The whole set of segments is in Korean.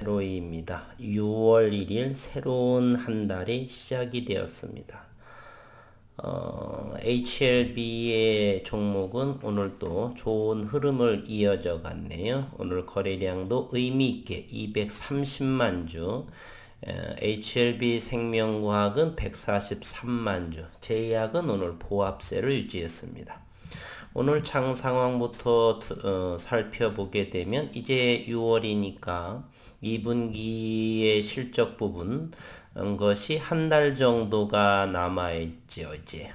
로이입니다. 6월 1일 새로운 한 달이 시작이 되었습니다. HLB의 종목은 오늘도 좋은 흐름을 이어져 갔네요. 오늘 거래량도 의미있게 230만 주, HLB 생명과학은 143만 주, 제약은 오늘 보합세를 유지했습니다. 오늘 장 상황부터 살펴보게 되면 이제 6월이니까 2분기의 실적 부분 것이 한 달 정도가 남아있죠. 이제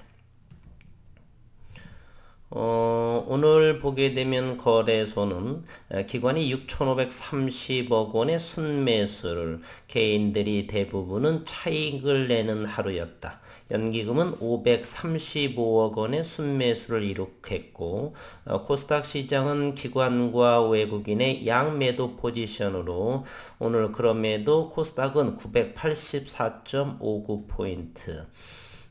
오늘 보게 되면 거래소는 기관이 6,530억 원의 순매수를, 개인들이 대부분은 차익을 내는 하루였다. 연기금은 535억 원의 순매수를 이룩했고, 코스닥 시장은 기관과 외국인의 양매도 포지션으로 오늘 그럼에도 코스닥은 984.59포인트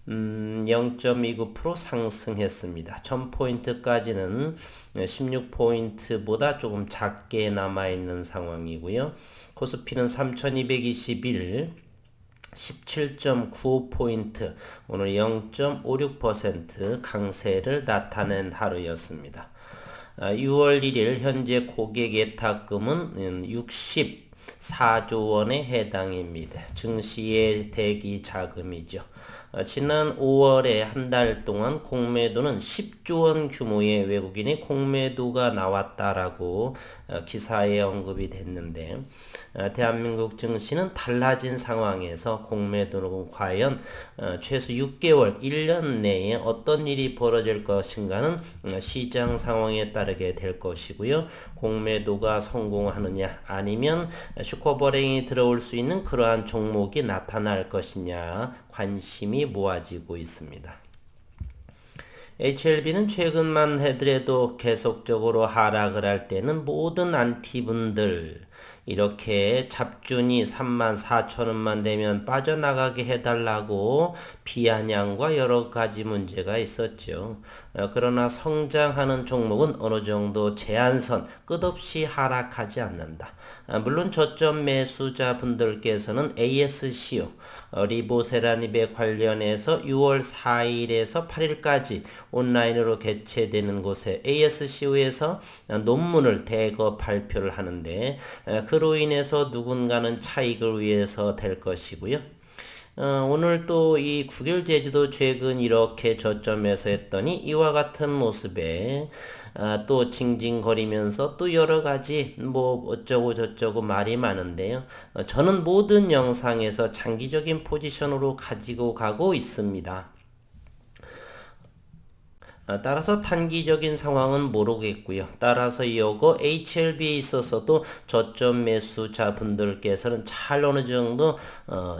0.29% 상승했습니다. 1000포인트까지는 16포인트보다 조금 작게 남아있는 상황이고요. 코스피는 3221 17.95포인트, 오늘 0.56% 강세를 나타낸 하루였습니다. 6월 1일 현재 고객 예탁금은 64조 원에 해당입니다. 증시의 대기 자금이죠. 지난 5월에 한 달 동안 공매도는 10조 원 규모의 외국인의 공매도가 나왔다라고 기사에 언급이 됐는데, 대한민국 증시는 달라진 상황에서 공매도는 과연 최소 6개월, 1년 내에 어떤 일이 벌어질 것인가는 시장 상황에 따르게 될 것이고요. 공매도가 성공하느냐 아니면 슈퍼버랭이 들어올 수 있는 그러한 종목이 나타날 것이냐 관심이 모아지고 있습니다. HLB는 최근만 하더라도 계속적으로 하락을 할 때는 모든 안티분들 이렇게 잡준이 34,000원만 되면 빠져나가게 해달라고 비아냥과 여러가지 문제가 있었죠. 그러나 성장하는 종목은 어느 정도 제한선 끝없이 하락하지 않는다. 물론 저점 매수자 분들께서는 ASCO 리보세라닙에 관련해서 6월 4일에서 8일까지 온라인으로 개최되는 곳에 ASCO에서 논문을 대거 발표를 하는데, 그로 인해서 누군가는 차익을 위해서 될 것이고요. 오늘 또 이 국일제주도 최근 이렇게 저점에서 했더니 이와 같은 모습에 또 징징거리면서 또 여러가지 뭐 어쩌고 저쩌고 말이 많은데요. 저는 모든 영상에서 장기적인 포지션으로 가지고 가고 있습니다. 따라서 단기적인 상황은 모르겠고요. 따라서 이거 HLB에 있어서도 저점 매수자 분들께서는 잘 어느 정도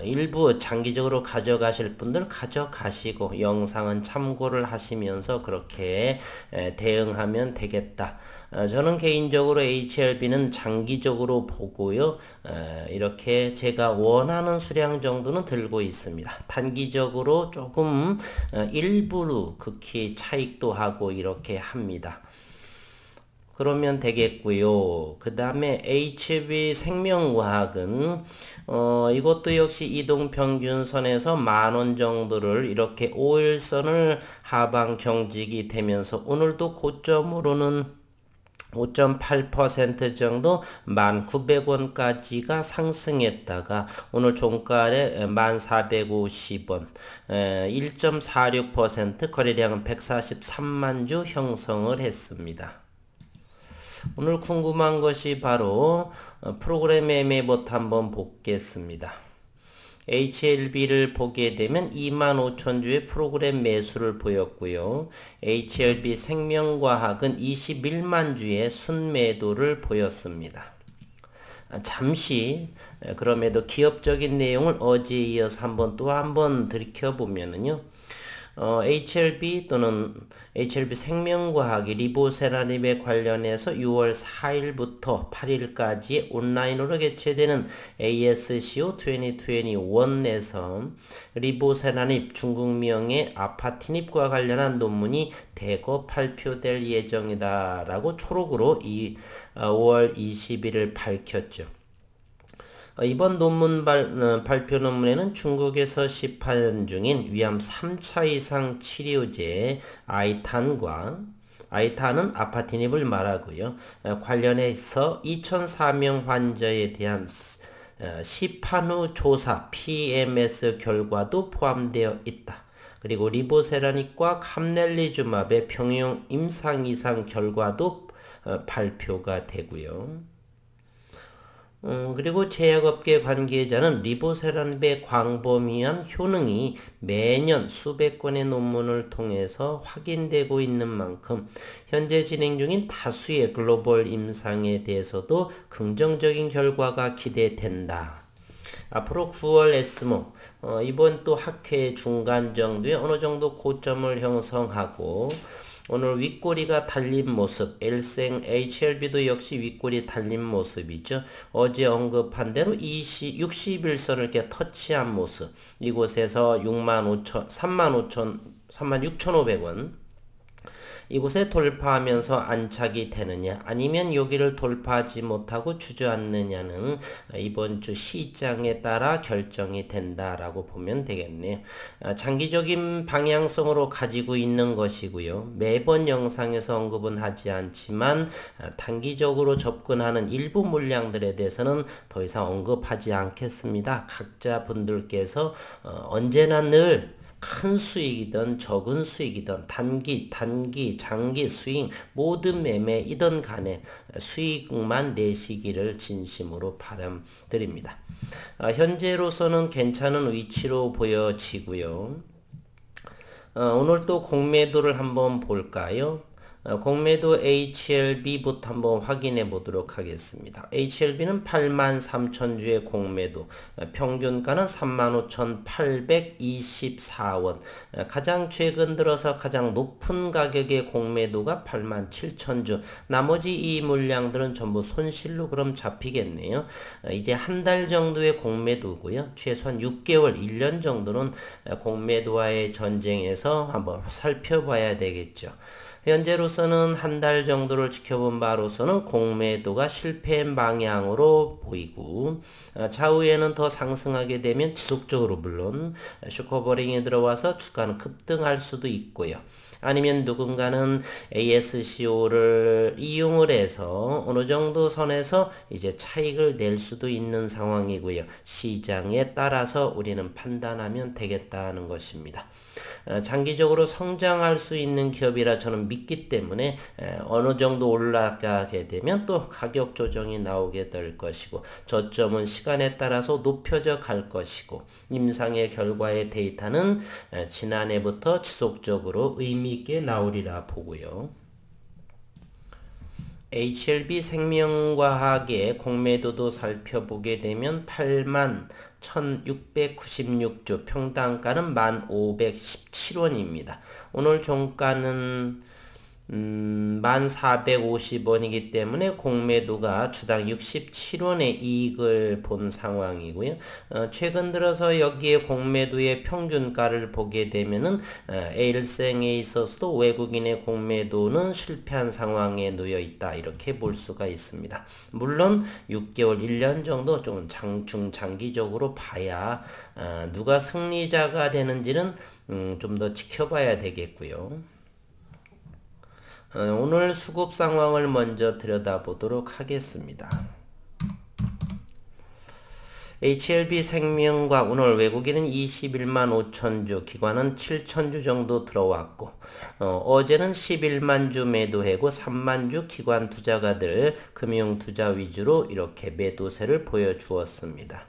일부 장기적으로 가져가실 분들 가져가시고, 영상은 참고를 하시면서 그렇게 대응하면 되겠다. 저는 개인적으로 HLB는 장기적으로 보고요. 이렇게 제가 원하는 수량 정도는 들고 있습니다. 단기적으로 조금 일부러 극히 차익도 하고 이렇게 합니다. 그러면 되겠고요. 그 다음에 HB 생명과학은 이것도 역시 이동평균선에서 10,000원 정도를 이렇게 5일선을 하방 경직이 되면서 오늘도 고점으로는 5.8% 정도 1,900원까지가 상승했다가 오늘 종가에 1,450원 1.46% 거래량은 143만 주 형성을 했습니다. 오늘 궁금한 것이 바로 프로그램 매매부터 한번 보겠습니다. HLB를 보게 되면 25,000주의 프로그램 매수를 보였고요. HLB 생명과학은 21만 주의 순매도를 보였습니다. 잠시 그럼에도 기업적인 내용을 어제에 이어서 한번 들켜보면은요. HLB 또는 HLB 생명과학이 리보세라닙에 관련해서 6월 4일부터 8일까지 온라인으로 개최되는 ASCO 2021에서 리보세라닙 중국명의 아파티닙과 관련한 논문이 대거 발표될 예정이다 라고 초록으로 5월 21일 밝혔죠. 이번 논문 발표 논문에는 중국에서 시판 중인 위암 3차 이상 치료제 아이탄은 아파티닙을 말하고요. 관련해서 2004명 환자에 대한 시판 후 조사 PMS 결과도 포함되어 있다. 그리고 리보세라닉과 캄넬리주맙의 평형 임상 이상 결과도 발표가 되고요. 그리고 제약업계 관계자는 리보세라닙의 광범위한 효능이 매년 수백 건의 논문을 통해서 확인되고 있는 만큼 현재 진행 중인 다수의 글로벌 임상에 대해서도 긍정적인 결과가 기대된다. 앞으로 9월 에스모 이번 또 학회 중간 정도에 어느 정도 고점을 형성하고 오늘 윗꼬리가 달린 모습, L생 HLB도 역시 윗꼬리 달린 모습이죠. 어제 언급한 대로 61선을 이렇게 터치한 모습. 이곳에서 36,500원. 이곳에 돌파하면서 안착이 되느냐 아니면 여기를 돌파하지 못하고 주저앉느냐는 이번 주 시장에 따라 결정이 된다라고 보면 되겠네요. 장기적인 방향성으로 가지고 있는 것이고요. 매번 영상에서 언급은 하지 않지만 단기적으로 접근하는 일부 물량들에 대해서는 더 이상 언급하지 않겠습니다. 각자 분들께서 언제나 늘 큰 수익이든 적은 수익이든 단기, 장기 수익 모든 매매이든 간에 수익만 내시기를 진심으로 바람드립니다. 현재로서는 괜찮은 위치로 보여지고요. 오늘 또 공매도를 한번 볼까요? 공매도 HLB부터 한번 확인해 보도록 하겠습니다. HLB는 83,000주의 공매도, 평균가는 35,824원, 가장 최근 들어서 가장 높은 가격의 공매도가 87,000주, 나머지 이 물량들은 전부 손실로 그럼 잡히겠네요. 이제 한 달 정도의 공매도고요. 최소한 6개월, 1년 정도는 공매도와의 전쟁에서 한번 살펴봐야 되겠죠. 현재로서는 한 달 정도를 지켜본 바로서는 공매도가 실패 방향으로 보이고 차후에는 더 상승하게 되면 지속적으로 물론 슈커버링에 들어와서 주가는 급등할 수도 있고요. 아니면 누군가는 ASCO를 이용을 해서 어느 정도 선에서 이제 차익을 낼 수도 있는 상황이고요. 시장에 따라서 우리는 판단하면 되겠다는 것입니다. 장기적으로 성장할 수 있는 기업이라 저는 믿기 때문에 어느 정도 올라가게 되면 또 가격 조정이 나오게 될 것이고 저점은 시간에 따라서 높여져 갈 것이고 임상의 결과의 데이터는 지난해부터 지속적으로 의미 있게 나오리라 보고요. HLB 생명과학의 공매도도 살펴보게 되면 81,696주, 평당가는 1,517원입니다. 오늘 종가는 1,450원이기 때문에 공매도가 주당 67원의 이익을 본 상황이고요. 최근 들어서 여기에 공매도의 평균가를 보게 되면은 에일생에 있어서도 외국인의 공매도는 실패한 상황에 놓여 있다. 이렇게 볼 수가 있습니다. 물론 6개월, 1년 정도 좀 중장기적으로 봐야 누가 승리자가 되는지는 좀 더 지켜봐야 되겠고요. 오늘 수급 상황을 먼저 들여다보도록 하겠습니다. HLB 생명과학 오늘 외국인은 21만 5천주, 기관은 7천주 정도 들어왔고 어제는 11만 주 매도하고 3만 주 기관 투자가들 금융 투자 위주로 이렇게 매도세를 보여주었습니다.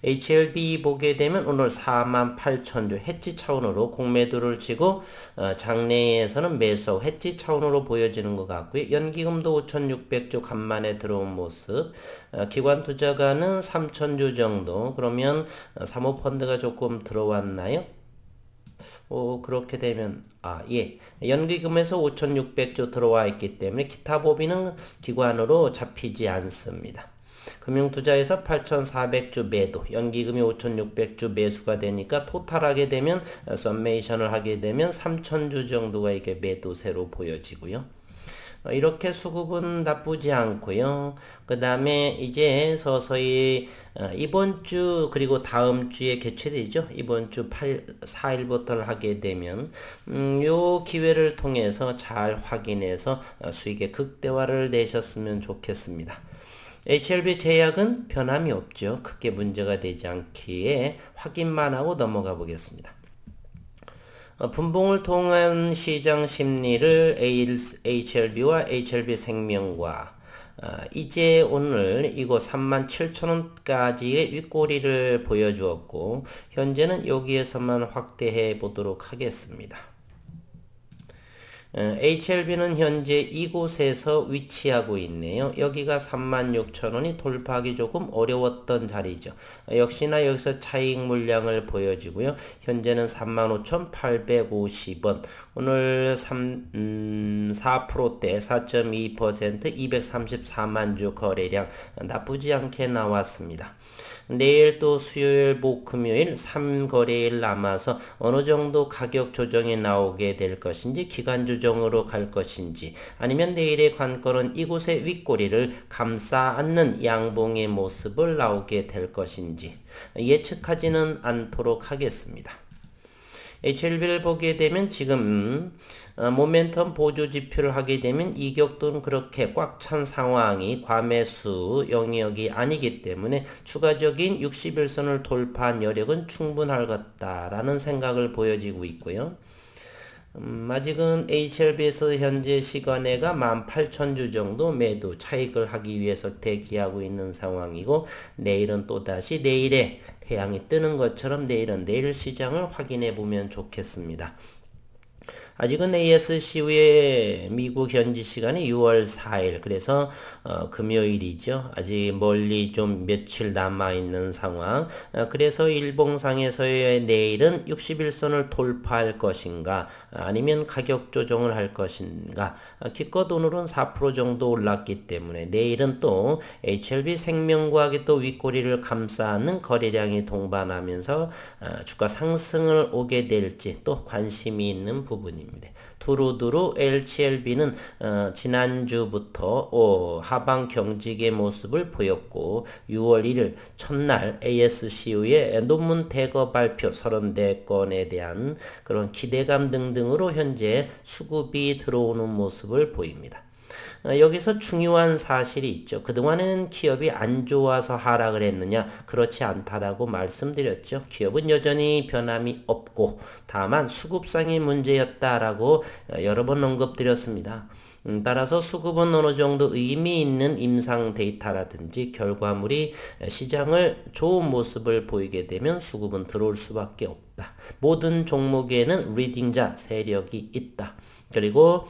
HLB 보게 되면 오늘 48,000주 해지 차원으로 공매도를 치고 장내에서는 매수하고 해지 차원으로 보여지는 것 같고요. 연기금도 5,600주 간만에 들어온 모습, 기관 투자가는 3,000주 정도, 그러면 사모펀드가 조금 들어왔나요? 그렇게 되면 연기금에서 5,600주 들어와 있기 때문에 기타 보비는 기관으로 잡히지 않습니다. 금융투자에서 8,400주 매도, 연기금이 5,600주 매수가 되니까 토탈하게 되면 썸메이션을 하게 되면 3,000주 정도가 이게 매도세로 보여지고요. 이렇게 수급은 나쁘지 않고요. 그 다음에 이제 서서히 이번 주 그리고 다음 주에 개최되죠. 이번 주 4일부터 하게 되면 요 기회를 통해서 잘 확인해서 수익의 극대화를 내셨으면 좋겠습니다. HLB 제약은 변함이 없죠. 크게 문제가 되지 않기에 확인만 하고 넘어가 보겠습니다. 분봉을 통한 시장 심리를 HLB와 HLB생명과 이제 오늘 이거 37,000원까지의 윗꼬리를 보여주었고 현재는 여기에서만 확대해 보도록 하겠습니다. HLB는 현재 이곳에서 위치하고 있네요. 여기가 36,000원이 돌파하기 조금 어려웠던 자리죠. 역시나 여기서 차익 물량을 보여주고요. 현재는 35,850원. 오늘 4%대 4.2% 234만 주 거래량 나쁘지 않게 나왔습니다. 내일 또 수요일, 목, 금요일 3거래일 남아서 어느 정도 가격 조정이 나오게 될 것인지 기간 조정으로 갈 것인지 아니면 내일의 관건은 이곳의 윗꼬리를 감싸 안는 양봉의 모습을 나오게 될 것인지 예측하지는 않도록 하겠습니다. HLB를 보게 되면 지금 모멘텀 보조 지표를 하게 되면 이격도는 그렇게 꽉 찬 상황이 과매수 영역이 아니기 때문에 추가적인 61선을 돌파한 여력은 충분할 것다라는 생각을 보여지고 있고요. 아직은 HLB에서 현재 시간에가 18,000주 정도 매도 차익을 하기 위해서 대기하고 있는 상황이고 내일은 또다시 내일에 태양이 뜨는 것처럼 내일은 내일 시장을 확인해 보면 좋겠습니다. 아직은 ASCU의 미국 현지 시간이 6월 4일 그래서 금요일이죠. 아직 멀리 좀 며칠 남아있는 상황. 그래서 일봉상에서의 내일은 61선을 돌파할 것인가 아니면 가격 조정을 할 것인가. 기껏 오늘은 4% 정도 올랐기 때문에 내일은 또 HLB 생명과학이 또 윗꼬리를 감싸는 거래량이 동반하면서 주가 상승을 오게 될지 또 관심이 있는 부분입니다. 두루두루 HLB는 지난주부터 하방 경직의 모습을 보였고 6월 1일 첫날 ASCU의 논문 대거 발표 34건에 대한 그런 기대감 등등으로 현재 수급이 들어오는 모습을 보입니다. 여기서 중요한 사실이 있죠. 그동안은 기업이 안 좋아서 하락을 했느냐? 그렇지 않다라고 말씀드렸죠. 기업은 여전히 변함이 없고 다만 수급상의 문제였다라고 여러 번 언급드렸습니다. 따라서 수급은 어느 정도 의미 있는 임상 데이터라든지 결과물이 시장을 좋은 모습을 보이게 되면 수급은 들어올 수밖에 없다. 모든 종목에는 리딩자 세력이 있다. 그리고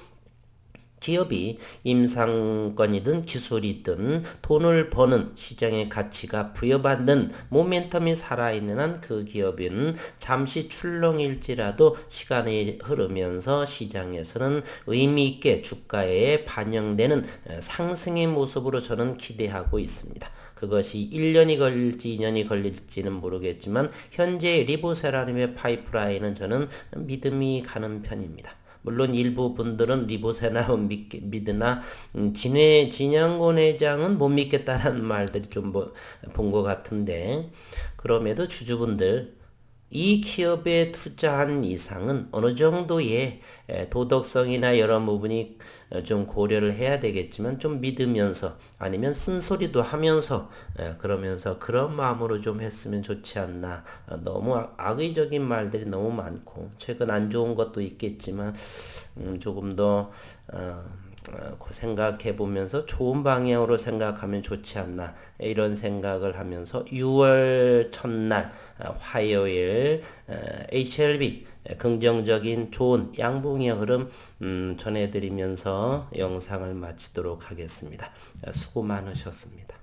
기업이 임상권이든 기술이든 돈을 버는 시장의 가치가 부여받는 모멘텀이 살아있는 한 그 기업은 잠시 출렁일지라도 시간이 흐르면서 시장에서는 의미있게 주가에 반영되는 상승의 모습으로 저는 기대하고 있습니다. 그것이 1년이 걸릴지 2년이 걸릴지는 모르겠지만 현재 리보세라님의 파이프라인은 저는 믿음이 가는 편입니다. 물론 일부 분들은 리보세나 믿으나 진양곤 회장은 못 믿겠다라는 말들이 좀 본 것 같은데 그럼에도 주주분들 이 기업에 투자한 이상은 어느 정도의 도덕성이나 여러 부분이 좀 고려를 해야 되겠지만 좀 믿으면서 아니면 쓴소리도 하면서 그러면서 그런 마음으로 좀 했으면 좋지 않나. 너무 악의적인 말들이 너무 많고 최근 안 좋은 것도 있겠지만 조금 더 생각해 보면서 좋은 방향으로 생각하면 좋지 않나 이런 생각을 하면서 6월 첫날 화요일 HLB 긍정적인 좋은 양봉의 흐름 전해드리면서 영상을 마치도록 하겠습니다. 수고 많으셨습니다.